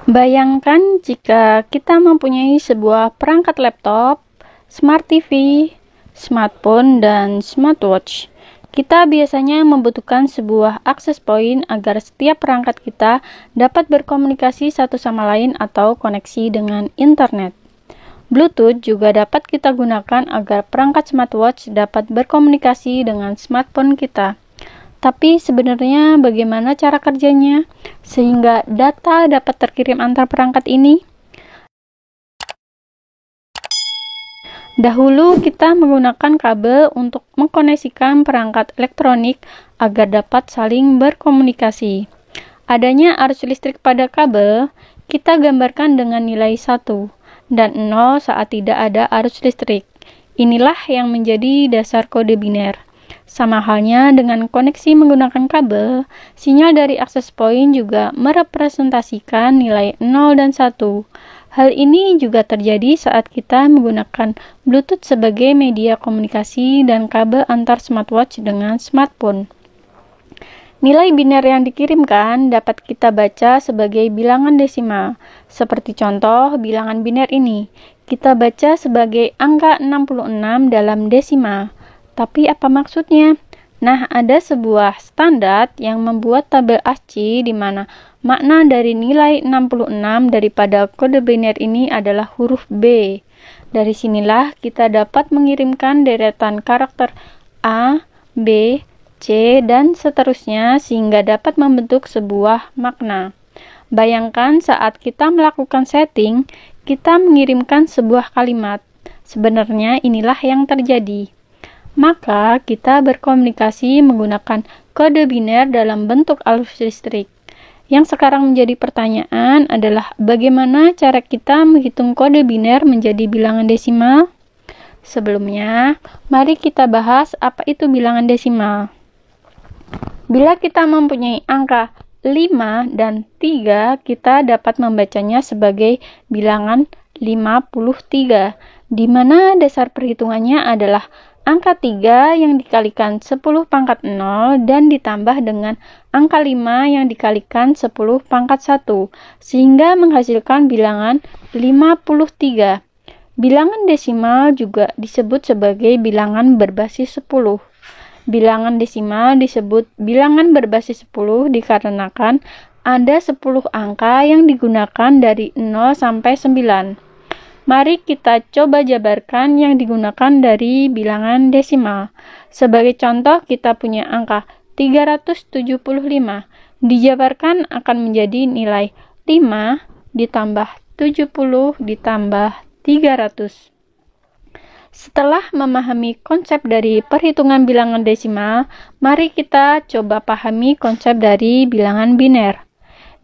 Bayangkan jika kita mempunyai sebuah perangkat laptop, smart TV, smartphone, dan smartwatch. Kita biasanya membutuhkan sebuah access point agar setiap perangkat kita dapat berkomunikasi satu sama lain atau koneksi dengan internet. Bluetooth juga dapat kita gunakan agar perangkat smartwatch dapat berkomunikasi dengan smartphone kita. Tapi sebenarnya bagaimana cara kerjanya sehingga data dapat terkirim antar perangkat ini? Dahulu kita menggunakan kabel untuk mengkoneksikan perangkat elektronik agar dapat saling berkomunikasi. Adanya arus listrik pada kabel, kita gambarkan dengan nilai 1 dan 0 saat tidak ada arus listrik. Inilah yang menjadi dasar kode biner. Sama halnya dengan koneksi menggunakan kabel, sinyal dari access point juga merepresentasikan nilai 0 dan 1. Hal ini juga terjadi saat kita menggunakan Bluetooth sebagai media komunikasi dan kabel antar smartwatch dengan smartphone. Nilai biner yang dikirimkan dapat kita baca sebagai bilangan desimal. Seperti contoh bilangan biner ini, kita baca sebagai angka 66 dalam desimal. Tapi apa maksudnya? Nah, ada sebuah standar yang membuat tabel ASCII di mana makna dari nilai 66 daripada kode biner ini adalah huruf B. Dari sinilah kita dapat mengirimkan deretan karakter A, B, C, dan seterusnya sehingga dapat membentuk sebuah makna. Bayangkan saat kita melakukan setting, kita mengirimkan sebuah kalimat. Sebenarnya inilah yang terjadi. Maka kita berkomunikasi menggunakan kode biner dalam bentuk arus listrik. Yang sekarang menjadi pertanyaan adalah bagaimana cara kita menghitung kode biner menjadi bilangan desimal? Sebelumnya, mari kita bahas apa itu bilangan desimal. Bila kita mempunyai angka 5 dan 3, kita dapat membacanya sebagai bilangan 53, di mana dasar perhitungannya adalah angka 3 yang dikalikan 10 pangkat 0 dan ditambah dengan angka 5 yang dikalikan 10 pangkat 1, sehingga menghasilkan bilangan 53. Bilangan desimal juga disebut sebagai bilangan berbasis 10. Bilangan desimal disebut bilangan berbasis 10 dikarenakan ada 10 angka yang digunakan dari 0 sampai 9. Mari kita coba jabarkan yang digunakan dari bilangan desimal. Sebagai contoh, kita punya angka 375. Dijabarkan akan menjadi nilai 5 ditambah 70 ditambah 300. Setelah memahami konsep dari perhitungan bilangan desimal, mari kita coba pahami konsep dari bilangan biner.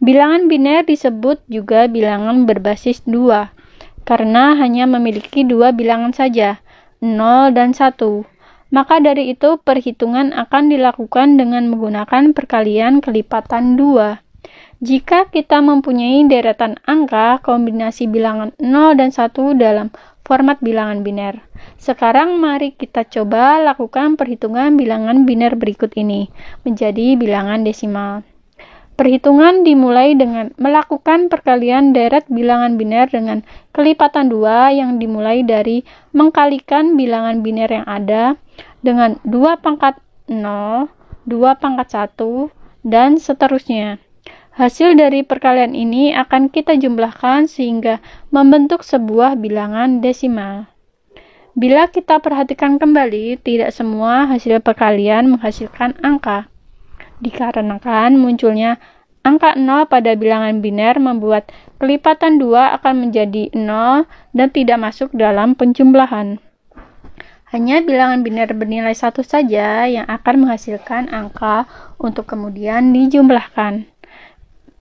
Bilangan biner disebut juga bilangan berbasis 2. Karena hanya memiliki 2 bilangan saja, 0 dan 1. Maka dari itu perhitungan akan dilakukan dengan menggunakan perkalian kelipatan 2. Jika kita mempunyai deretan angka kombinasi bilangan 0 dan 1 dalam format bilangan biner. Sekarang mari kita coba lakukan perhitungan bilangan biner berikut ini menjadi bilangan desimal. Perhitungan dimulai dengan melakukan perkalian deret bilangan biner dengan kelipatan 2 yang dimulai dari mengkalikan bilangan biner yang ada dengan 2 pangkat 0, 2 pangkat 1, dan seterusnya. Hasil dari perkalian ini akan kita jumlahkan sehingga membentuk sebuah bilangan desimal. Bila kita perhatikan kembali, tidak semua hasil perkalian menghasilkan angka. Dikarenakan munculnya angka 0 pada bilangan biner membuat kelipatan 2 akan menjadi 0 dan tidak masuk dalam penjumlahan. Hanya bilangan biner bernilai 1 saja yang akan menghasilkan angka untuk kemudian dijumlahkan.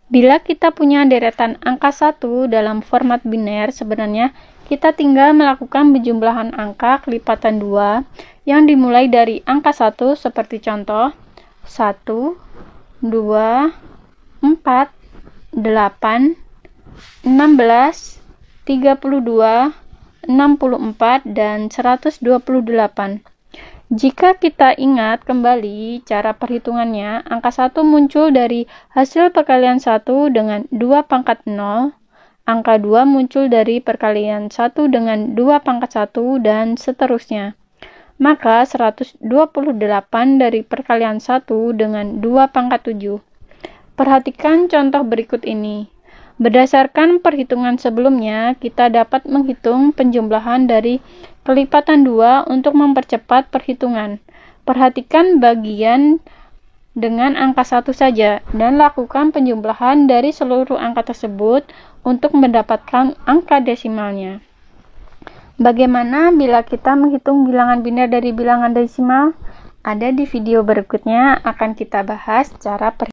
Bila kita punya deretan angka 1 dalam format biner, sebenarnya kita tinggal melakukan penjumlahan angka kelipatan 2 yang dimulai dari angka 1 seperti contoh 1, 2, 4, 8, 16, 32, 64, dan 128. Jika kita ingat kembali cara perhitungannya, angka 1 muncul dari hasil perkalian 1 dengan 2 pangkat 0, angka 2 muncul dari perkalian 1 dengan 2 pangkat 1, dan seterusnya. Maka 128 dari perkalian 1 dengan 2 pangkat 7. Perhatikan contoh berikut ini. Berdasarkan perhitungan sebelumnya, kita dapat menghitung penjumlahan dari kelipatan 2 untuk mempercepat perhitungan. Perhatikan bagian dengan angka 1 saja, dan lakukan penjumlahan dari seluruh angka tersebut untuk mendapatkan angka desimalnya. Bagaimana bila kita menghitung bilangan biner dari bilangan desimal? Ada di video berikutnya akan kita bahas cara perhitungan.